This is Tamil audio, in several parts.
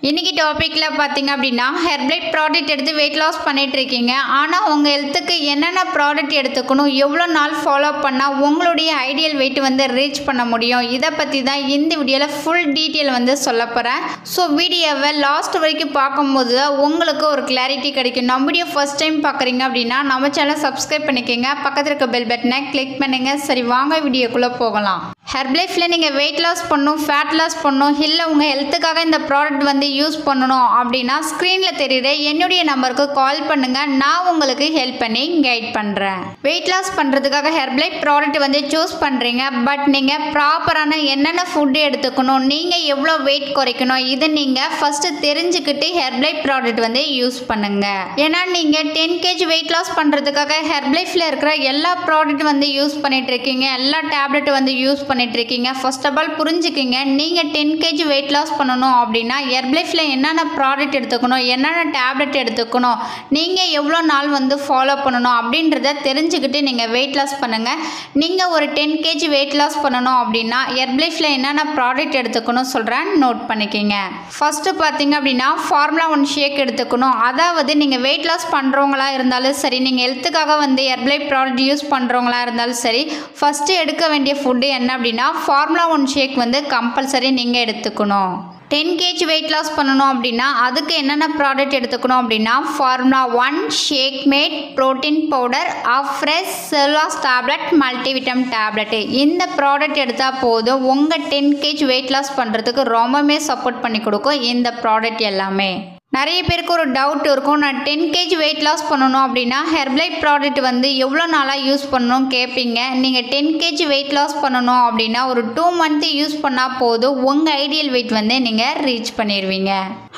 இன்னைக்கு டாபிக்ல பாத்தீங்க அப்படின்னா ஹெர்பலைட் ப்ராடக்ட் எடுத்து வெயிட் லாஸ் பண்ணிட்டு இருக்கீங்க. ஆனால் உங்கள் ஹெல்த்துக்கு என்னென்ன ப்ராடக்ட் எடுத்துக்கணும், எவ்வளோ நாள் ஃபாலோ பண்ணால் உங்களுடைய ஐடியல் வெயிட் ரீச் பண்ண முடியும், இதை பற்றி தான் இந்த வீடியோவில் ஃபுல் டீட்டெயில் சொல்ல போகிறேன். ஸோ வீடியோவை லாஸ்ட் வரைக்கும் பார்க்கும்போது உங்களுக்கு ஒரு கிளாரிட்டி கிடைக்கும். நம்ம வீடியோ ஃபர்ஸ்ட் டைம் பார்க்குறீங்க அப்படின்னா நம்ம சேனலை சப்ஸ்கிரைப் பண்ணிக்கோங்க, பக்கத்தில் இருக்க பெல் பட்டனை கிளிக் பண்ணுங்கள். சரி, வாங்க வீடியோக்குள்ளே போகலாம். ஹெர்பலைஃபில் நீங்கள் வெயிட் லாஸ் பண்ணணும், ஃபேட் லாஸ் பண்ணணும், இல்லை உங்கள் ஹெல்த்துக்காக இந்த ப்ராடக்ட் யூஸ் பண்ணணும் அப்படின்னா ஸ்க்ரீனில் தெரியுற என்னுடைய நம்பருக்கு கால் பண்ணுங்கள். நான் உங்களுக்கு ஹெல்ப் பண்ணி கைட் பண்ணுறேன். வெயிட் லாஸ் பண்ணுறதுக்காக ஹெர்பலைட் ப்ராடக்ட் சூஸ் பண்ணுறீங்க. பட் நீங்கள் ப்ராப்பரான என்னென்ன ஃபுட்டு எடுத்துக்கணும், நீங்கள் எவ்வளோ வெயிட் குறைக்கணும், இதை நீங்கள் ஃபஸ்ட்டு தெரிஞ்சுக்கிட்டு ஹெர்பலைட் ப்ராடக்ட் யூஸ் பண்ணுங்கள். ஏன்னா நீங்கள் 10 kg வெயிட் லாஸ் பண்ணுறதுக்காக ஹெர்பலைஃபில் இருக்கிற எல்லா ப்ராடக்ட் யூஸ் பண்ணிட்டு இருக்கீங்க, எல்லா டேப்லெட் யூஸ் பண்ணிட்டு இருக்கீங்க. ஃபர்ஸ்ட் ஆஃப் ஆல் புரிஞ்சுக்கிங்க, நீங்கள் 10 kg வெயிட் லாஸ் பண்ணணும் அப்படின்னா ஹெர்பலைஃபில் என்னென்ன ப்ராடக்ட் எடுத்துக்கணும், என்னென்ன டேப்லெட் எடுத்துக்கணும், நீங்கள் எவ்வளோ நாள் ஃபாலோ பண்ணணும் அப்படின்றத தெரிஞ்சுக்கிட்டு நீங்கள் வெயிட் லாஸ் பண்ணுங்கள். நீங்கள் ஒரு 10 kg வெயிட் லாஸ் பண்ணணும் அப்படின்னா ஹெர்பலைஃபில் என்னென்ன ப்ராடக்ட் எடுத்துக்கணும் சொல்கிறேன், நோட் பண்ணிக்கோங்க. ஃபஸ்ட்டு பார்த்தீங்க அப்படின்னா ஃபார்முலா 1 ஷேக் எடுத்துக்கணும். அதாவது நீங்கள் வெயிட் லாஸ் பண்ணுறவங்களா இருந்தாலும் சரி, நீங்கள் ஹெல்த்துக்காக ஹெர்பலைட் ப்ராடக்ட் யூஸ் பண்ணுறவங்களா இருந்தாலும் சரி, ஃபஸ்ட்டு எடுக்க வேண்டிய ஃபுட்டு என்ன அப்படின்னா ஃபார்முலா 1 ஷேக் கம்பல்சரி நீங்கள் எடுத்துக்கணும். 10 kg வெயிட் லாஸ் பண்ணணும் அப்படின்னா அதுக்கு என்னென்ன ப்ராடக்ட் எடுத்துக்கணும் அப்படின்னா formula 1 shake mate protein powder fresh செல்வாஸ் டேப்லெட் மல்டிவிட்டம் டேப்லெட். இந்த ப்ராடக்ட் எடுத்தால் போதும், உங்கள் 10 kg வெயிட் லாஸ் பண்ணுறதுக்கு ரொம்பவே சப்போர்ட் பண்ணி கொடுக்கும் இந்த ப்ராடக்ட் எல்லாமே. நிறைய பேருக்கு ஒரு டவுட் இருக்கும், நான் 10 kg வெயிட் லாஸ் பண்ணணும் அப்படின்னா ஹெர்பலைட் ப்ராடக்ட் எவ்வளோ நாளாக யூஸ் பண்ணணும் கேட்பீங்க. நீங்கள் 10 kg வெயிட் லாஸ் பண்ணணும் அப்படின்னா ஒரு 2 month யூஸ் பண்ணால் போதும், உங்கள் ஐடியல் வெயிட் நீங்கள் ரீச் பண்ணிடுவீங்க.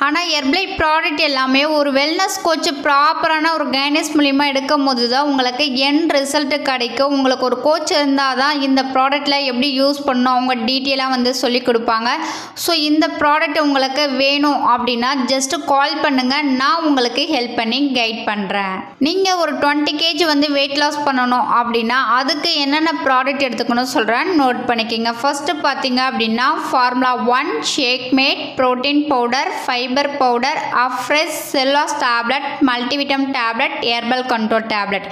ஆனால் ஹெர்பலைட் ப்ராடக்ட் எல்லாமே ஒரு வெல்னஸ் கோச் ப்ராப்பரான ஒரு கைனஸ் மூலிமா எடுக்கும் போது தான் உங்களுக்கு எண்ட் ரிசல்ட் கிடைக்கும். உங்களுக்கு ஒரு கோச் இருந்தால் தான் இந்த ப்ராடக்டில் எப்படி யூஸ் பண்ணணும் அவங்க டீட்டெயிலாக சொல்லி கொடுப்பாங்க. ஸோ இந்த ப்ராடக்ட் உங்களுக்கு வேணும் அப்படின்னா ஜஸ்ட் கால் பண்ணுங்கள், நான் உங்களுக்கு ஹெல்ப் பண்ணி கைட் பண்ணுறேன். நீங்கள் ஒரு 20 kg வெயிட் லாஸ் பண்ணணும் அப்படின்னா அதுக்கு என்னென்ன ப்ராடக்ட் எடுத்துக்கணும் சொல்கிறேன், நோட் பண்ணிக்கோங்க. ஃபஸ்ட்டு பார்த்தீங்க அப்படின்னா formula 1 shake mate protein powder fibre powder fresh செல்வாஸ் tablet multivitamin tablet herbal control tablet.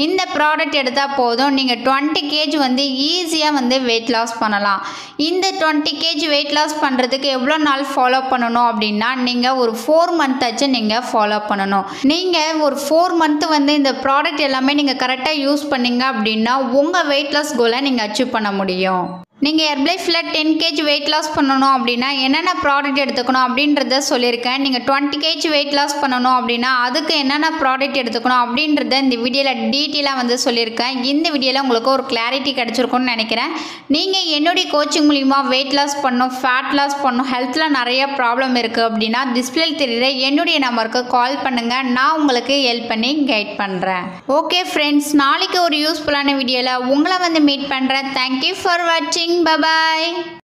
இந்த ப்ராடக்ட் எடுத்தால் போதும், நீங்கள் 20 kg ஈஸியாக வெயிட் லாஸ் பண்ணலாம். இந்த 20 kg வெயிட் லாஸ் பண்ணுறதுக்கு எவ்வளோ நாள் ஃபாலோ பண்ணணும் அப்படின்னா நீங்கள் ஒரு 4 month ஆச்சு நீங்கள் ஃபாலோ பண்ணணும். நீங்கள் ஒரு 4 month இந்த ப்ராடக்ட் எல்லாமே நீங்கள் கரெக்டாக யூஸ் பண்ணீங்க அப்படின்னா உங்கள் வெயிட் லாஸ் கோலை நீங்கள் அச்சீவ் பண்ண முடியும். நீங்கள் ஹெர்பலைஃபில் 10 kg வெயிட் லாஸ் பண்ணணும் அப்படின்னா என்னென்ன ப்ராடக்ட் எடுத்துக்கணும் அப்படின்றத சொல்லியிருக்கேன். நீங்கள் 20 kg வெயிட் லாஸ் பண்ணணும் அப்படின்னா அதுக்கு என்னென்ன ப்ராடக்ட் எடுத்துக்கணும் அப்படின்றத இந்த வீடியோவில் டீட்டெயிலாக சொல்லியிருக்கேன். இந்த வீடியோவில் உங்களுக்கு ஒரு கிளாரிட்டி கிடச்சிருக்கும்னு நினைக்கிறேன். நீங்கள் என்னுடைய கோச்சிங் மூலிமா வெயிட் லாஸ் பண்ணணும், ஃபேட் லாஸ் பண்ணணும், ஹெல்த்தில் நிறைய ப்ராப்ளம் இருக்குது அப்படின்னா டிஸ்பிளேல தெரியுற என்னுடைய நம்பருக்கு கால் பண்ணுங்கள், நான் உங்களுக்கு ஹெல்ப் பண்ணி கைட் பண்ணுறேன். ஓகே ஃப்ரெண்ட்ஸ், நாளைக்கு ஒரு யூஸ்ஃபுல்லான வீடியோவில் உங்களை மீட் பண்ணுறேன். தேங்க்யூ ஃபார் வாட்சிங். Bye bye.